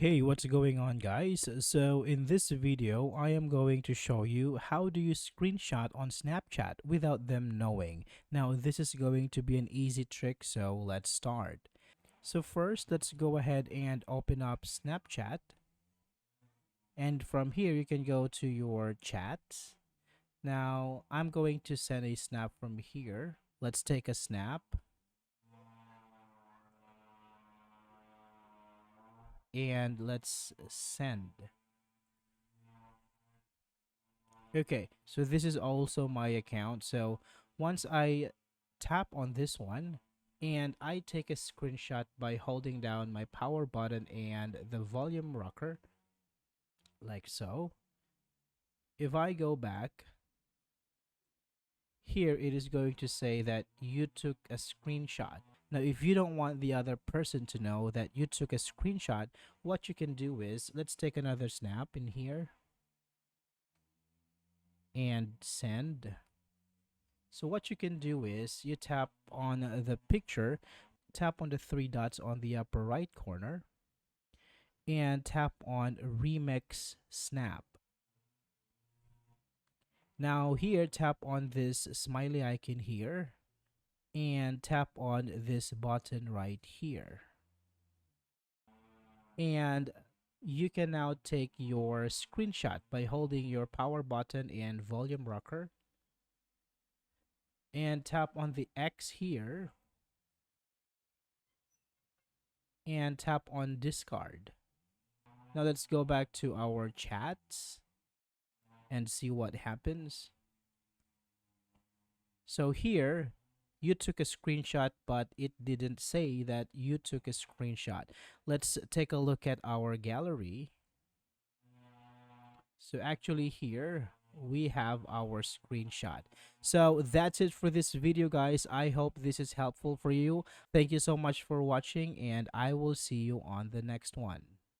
Hey, what's going on, guys? So in this video, I am going to show you how do you screenshot on Snapchat without them knowing. Now, this is going to be an easy trick, so let's start. So first, let's go ahead and open up Snapchat. And from here, you can go to your chats. Now, I'm going to send a snap from here. Let's take a snap and let's send. Okay, so this is also my account. So once I tap on this one and I take a screenshot by holding down my power button and the volume rocker, like so. If I go back, here it is going to say that you took a screenshot. Now, if you don't want the other person to know that you took a screenshot, what you can do is, let's take another snap in here and send. So what you can do is you tap on the picture, tap on the three dots on the upper right corner, and tap on Remix Snap. Now here, tap on this smiley icon here, and tap on this button right here. And you can now take your screenshot by holding your power button and volume rocker, and tap on the X here, and tap on discard. Now let's go back to our chats and see what happens. So here, you took a screenshot, but it didn't say that you took a screenshot. Let's take a look at our gallery. So actually here, we have our screenshot. So that's it for this video, guys. I hope this is helpful for you. Thank you so much for watching, and I will see you on the next one.